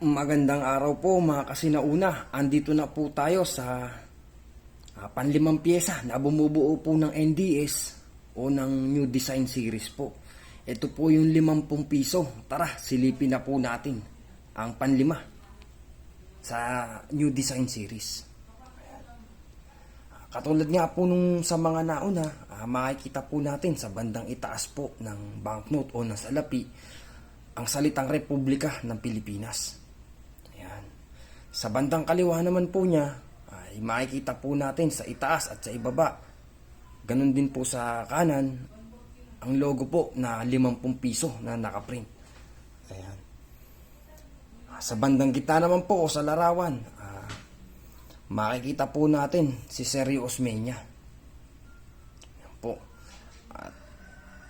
Magandang araw po mga kasinauna. Andito na po tayo sa panlimang pyesa na bumubuo po ng NDS o ng New Design Series po. Ito po yung 50 piso. Tara, silipin na po natin ang panlima sa New Design Series. Katulad nga po nung sa mga nauna, makikita po natin sa bandang itaas po ng banknote o ng salapi ang salitang Republika ng Pilipinas. Ayan. Sa bandang kaliwa naman po niya ay makikita po natin sa itaas at sa ibaba. Ganon din po sa kanan ang logo po na 50 piso na nakaprint. Ayan. Sa bandang gitna naman po o sa larawan, makikita po natin si Sergio Osmeña. Ayan po. At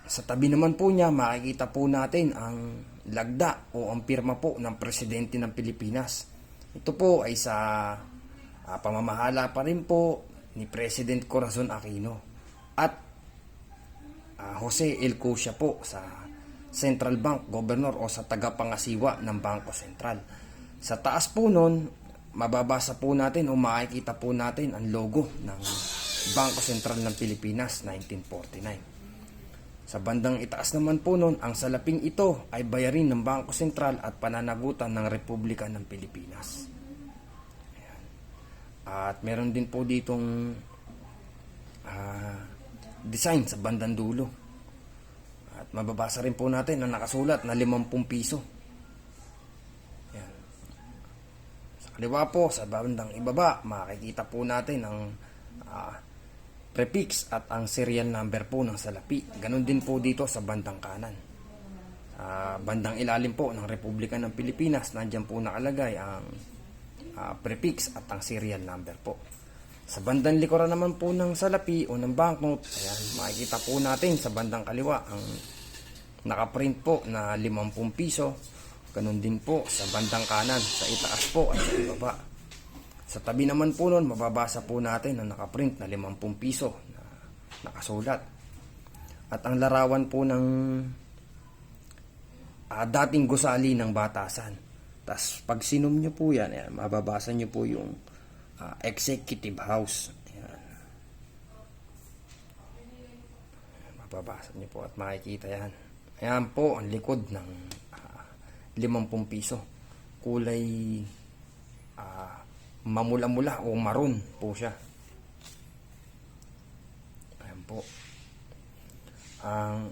sa tabi naman po niya makikita po natin ang lagda o ang pirma po ng Presidente ng Pilipinas. Ito po ay sa pamamahala pa rin po ni President Corazon Aquino at Jose L. Cusia po sa Central Bank Governor o sa tagapangasiwa ng Bangko Sentral. Sa taas po nun, mababasa po natin o makikita po natin ang logo ng Bangko Sentral ng Pilipinas 1949. Sa bandang itaas naman po nun, ang salaping ito ay bayarin ng Bangko Sentral at pananagutan ng Republika ng Pilipinas. Ayan. At meron din po ditong design sa bandang dulo. At mababasa rin po natin na nakasulat na 50 piso. Ayan. Sa kaliwa po, sa bandang ibaba, makikita po natin ang prefix at ang serial number po ng salapi. Ganon din po dito sa bandang kanan. Bandang ilalim po ng Republika ng Pilipinas, nandiyan po nakalagay ang prefix at ang serial number po. Sa bandang likuran naman po ng salapi o ng banknote, ayan, makikita po natin sa bandang kaliwa ang nakaprint po na 50 piso. Ganon din po sa bandang kanan, sa itaas po at sa ibaba. Sa tabi naman po nun, mababasa po natin ang nakaprint na 50 piso na nakasulat. At ang larawan po ng dating gusali ng batasan. Tapos pag sinom nyo po yan, ayan, mababasa nyo po yung Executive House. Ayan. Mababasa nyo po at makikita yan. Ayan po ang likod ng 50 piso. Kulay mamula-mula o maroon po siya. Ayan po. Ang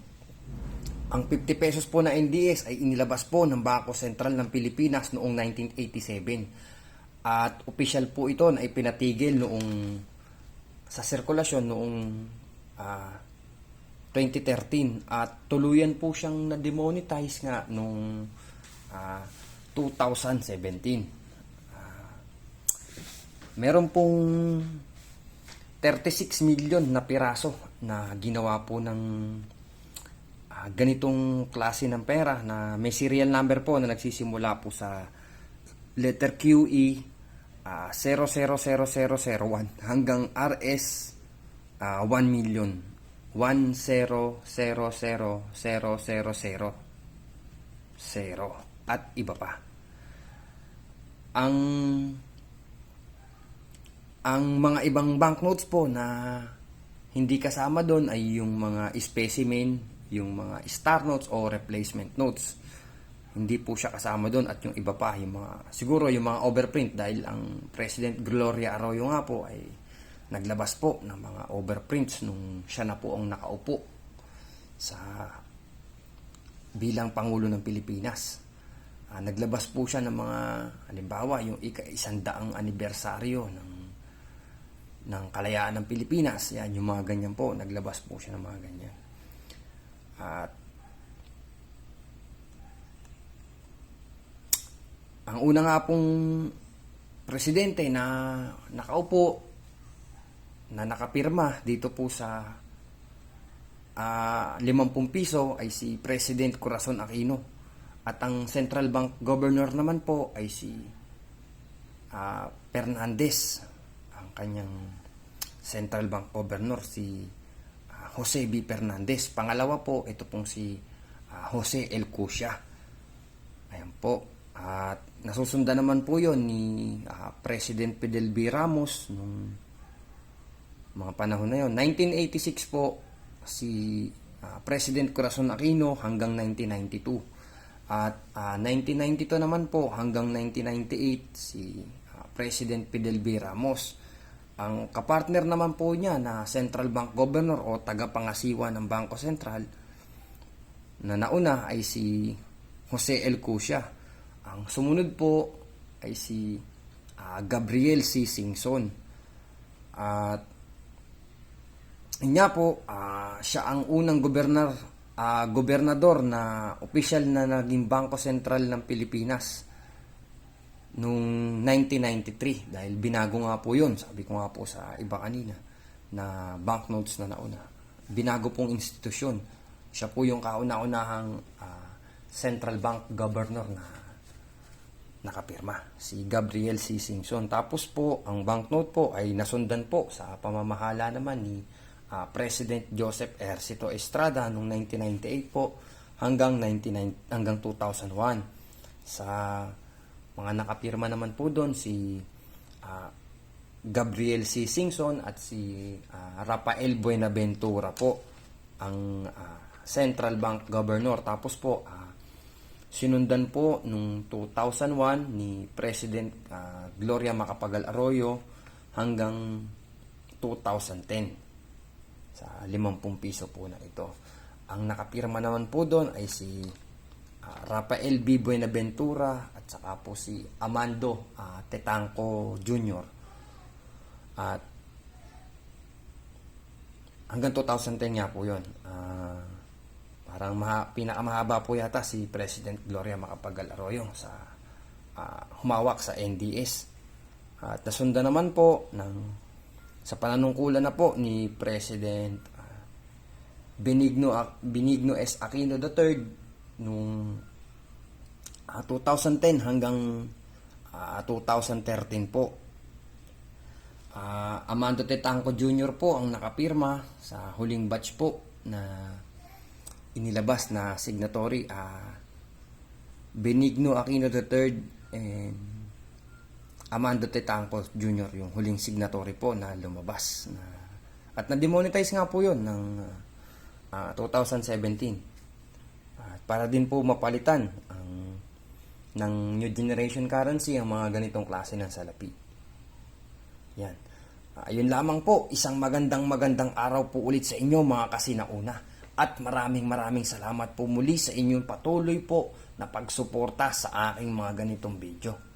50 pesos po na NDS ay inilabas po ng Bangko Sentral ng Pilipinas noong 1987. At opisyal po ito na ipinatigil noong sa sirkulasyon noong 2013 at tuluyan po siyang na-demonetize nga noong 2017. Meron pong 36 million na piraso na ginawa po ng ganitong klase ng pera na may serial number po na nagsisimula po sa letter QE 000001 hanggang RS 1 million 1000000 at iba pa. Ang mga ibang banknotes po na hindi kasama doon ay yung mga specimen, yung mga star notes o replacement notes. Hindi po siya kasama doon at yung iba pa, yung mga, siguro yung mga overprint dahil ang President Gloria Arroyo nga po ay naglabas po ng mga overprints nung siya na po ang nakaupo sa bilang Pangulo ng Pilipinas. Naglabas po siya ng mga, halimbawa, yung ika-100 anibersaryo ng kalayaan ng Pilipinas. Yan, yung mga ganyan po. Naglabas po siya ng mga ganyan. At ang una nga pong presidente na nakaupo, na nakapirma dito po sa 50 piso ay si President Corazon Aquino. At ang Central Bank Governor naman po ay si Fernandez. Ang kanyang Central Bank Governor si Jose B. Fernandez. Pangalawa po, ito pong si Jose L. Cusia. Ayan po. At nasusundan naman po yon ni President Fidel V. Ramos nung mga panahon na yon. 1986 po si President Corazon Aquino hanggang 1992. At 1992 naman po hanggang 1998 si President Fidel V. Ramos. Ang kapartner naman po niya na Central Bank Governor o tagapangasiwa ng Bangko Sentral na nauna ay si Jose L. Cusia. Ang sumunod po ay si Gabriel C. Singson. At niya po, siya ang unang gobernador na opisyal na naging Bangko Sentral ng Pilipinas noong 1993 dahil binago nga po yun, sabi ko nga po sa iba kanina na banknotes na nauna, binago pong institusyon. Siya po yung kauna-unahang central bank governor na nakapirma, si Gabriel C. Singson. Tapos po ang banknote po ay nasundan po sa pamamahala naman ni President Joseph Ejercito Estrada noong 1998 po hanggang 2001. Sa mga nakapirma naman po doon si Gabriel C. Singson at si Rafael Buenaventura po ang Central Bank Governor. Tapos po sinundan po nung 2001 ni President Gloria Macapagal Arroyo hanggang 2010 sa 50 piso po na ito. Ang nakapirma naman po doon ay si Rafael B. Buenaventura at saka po si Amando Tetangco Jr. At hanggang 2010 nga po yun. Parang pinakamahaba po yata si President Gloria Macapagal Arroyo sa humawak sa NDS. At nasundan naman po sa pananungkulan na po ni President Benigno S. Aquino III noong 2010 hanggang 2013 po. Amando Tetangco Jr. po ang nakapirma sa huling batch po na inilabas na signatory. Benigno Aquino III and Amando Tetangco Jr. yung huling signatory po na lumabas. At na-demonetize nga po yun ng 2017. Para din po mapalitan ng new generation currency ang mga ganitong klase ng salapi. Yan. Ayun lamang po, isang magandang araw po ulit sa inyo mga kasinauna. At maraming salamat po muli sa inyong patuloy po na pagsuporta sa aking mga ganitong video.